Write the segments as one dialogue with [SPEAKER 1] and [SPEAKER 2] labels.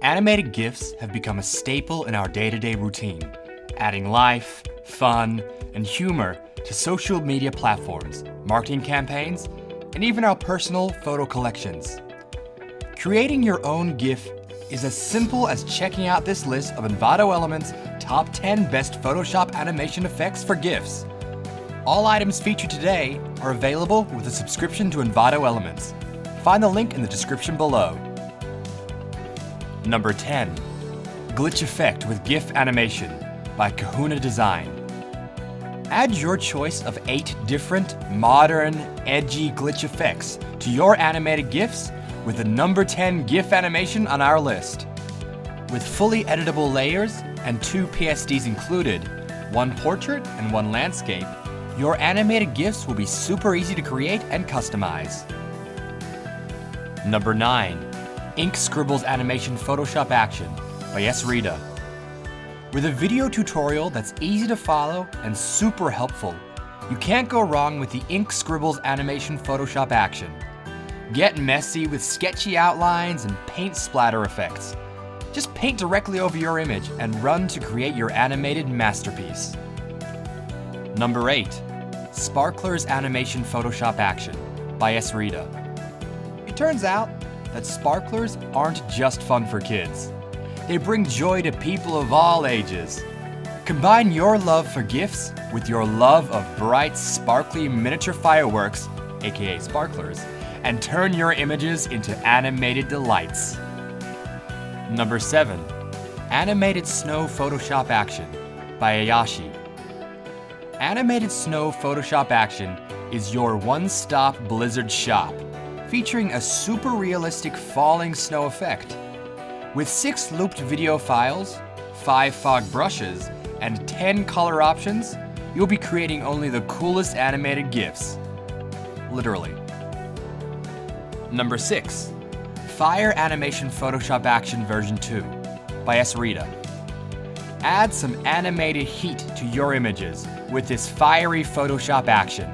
[SPEAKER 1] Animated GIFs have become a staple in our day-to-day routine, adding life, fun, and humor to social media platforms, marketing campaigns, and even our personal photo collections. Creating your own GIF is as simple as checking out this list of Envato Element's top 10 best Photoshop animation effects for GIFs. All items featured today are available with a subscription to Envato Elements. Find the link in the description below. Number 10. Glitch Effect with GIF Animation by Kahuna Design. Add your choice of 8 different, modern, edgy glitch effects to your animated GIFs with the number 10 GIF animation on our list. With fully editable layers and 2 PSDs included, 1 portrait and 1 landscape, your animated GIFs will be super easy to create and customize. Number 9. Ink Scribbles Animation Photoshop Action by Esrita. With a video tutorial that's easy to follow and super helpful, you can't go wrong with the Ink Scribbles Animation Photoshop Action. Get messy with sketchy outlines and paint splatter effects. Just paint directly over your image and run to create your animated masterpiece. Number 8. Sparklers Animation Photoshop Action by Esrita. It turns out that sparklers aren't just fun for kids. They bring joy to people of all ages. Combine your love for GIFs with your love of bright, sparkly miniature fireworks, aka sparklers, and turn your images into animated delights. Number 7. Animated Snow Photoshop Action by Ayashi. Animated Snow Photoshop Action is your one-stop Blizzard shop, featuring a super realistic falling snow effect. With 6 looped video files, 5 fog brushes, and 10 color options, you'll be creating only the coolest animated GIFs. Literally. Number 6. Fire Animation Photoshop Action version 2 by Esrita. Add some animated heat to your images with this fiery Photoshop action.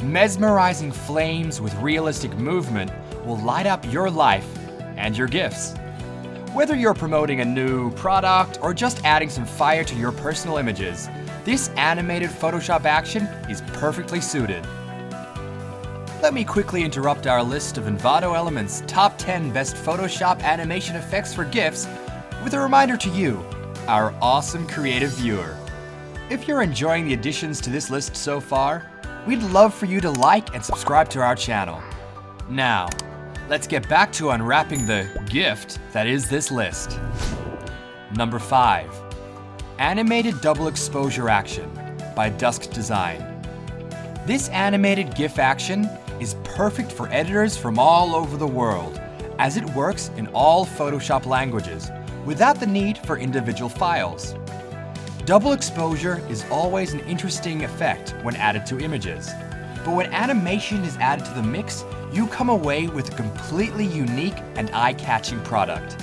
[SPEAKER 1] Mesmerizing flames with realistic movement will light up your life and your GIFs. Whether you're promoting a new product or just adding some fire to your personal images, this animated Photoshop action is perfectly suited. Let me quickly interrupt our list of Envato Element's top 10 best Photoshop animation effects for GIFs with a reminder to you, our awesome creative viewer. If you're enjoying the additions to this list so far, we'd love for you to like and subscribe to our channel. Now, let's get back to unwrapping the gift that is this list. Number 5. Animated Double Exposure Action by Dusk Design. This animated GIF action is perfect for editors from all over the world, as it works in all Photoshop languages, without the need for individual files. Double exposure is always an interesting effect when added to images, but when animation is added to the mix, you come away with a completely unique and eye-catching product.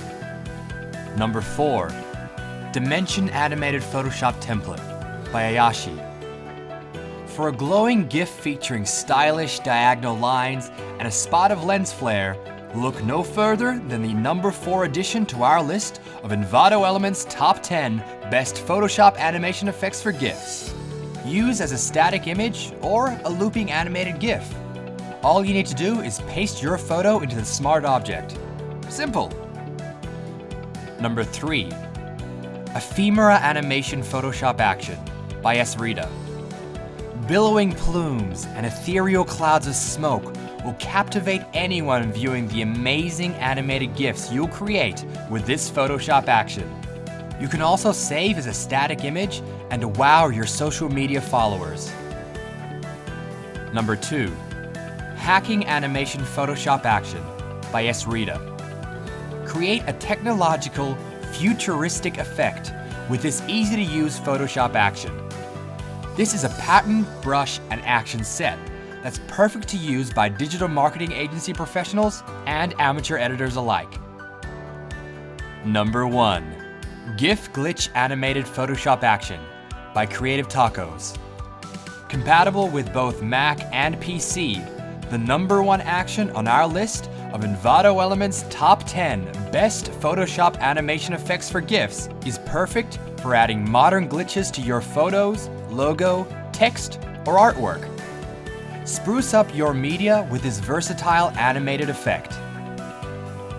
[SPEAKER 1] Number 4. Dimension Animated Photoshop Template by Ayashi. For a glowing GIF featuring stylish diagonal lines and a spot of lens flare, look no further than the number 4 addition to our list of Envato Element's top 10 best Photoshop animation effects for GIFs. Use as a static image or a looping animated GIF. All you need to do is paste your photo into the smart object. Simple. Number 3. Ephemera Animation Photoshop Action by Esrita. Billowing plumes and ethereal clouds of smoke will captivate anyone viewing the amazing animated GIFs you'll create with this Photoshop action. You can also save as a static image and wow your social media followers. Number 2. Hacking Animation Photoshop Action by Esrita. Create a technological, futuristic effect with this easy-to-use Photoshop action. This is a pattern, brush, and action set that's perfect to use by digital marketing agency professionals and amateur editors alike. Number 1. GIF Glitch Animated Photoshop Action by Creative Tacos. Compatible with both Mac and PC, the number 1 action on our list of Envato Element's top 10 best Photoshop animation effects for GIFs is perfect for adding modern glitches to your photos, logo, text, or artwork. Spruce up your media with this versatile animated effect.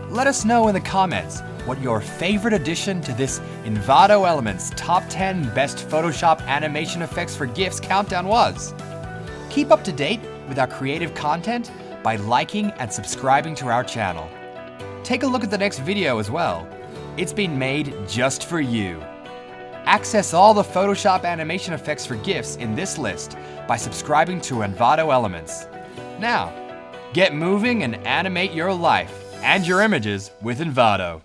[SPEAKER 1] Let us know in the comments what your favorite addition to this Envato Element's top 10 best Photoshop animation effects for GIFs countdown was. Keep up to date with our creative content by liking and subscribing to our channel. Take a look at the next video as well. It's been made just for you. Access all the Photoshop animation effects for GIFs in this list by subscribing to Envato Elements. Now, get moving and animate your life and your images with Envato.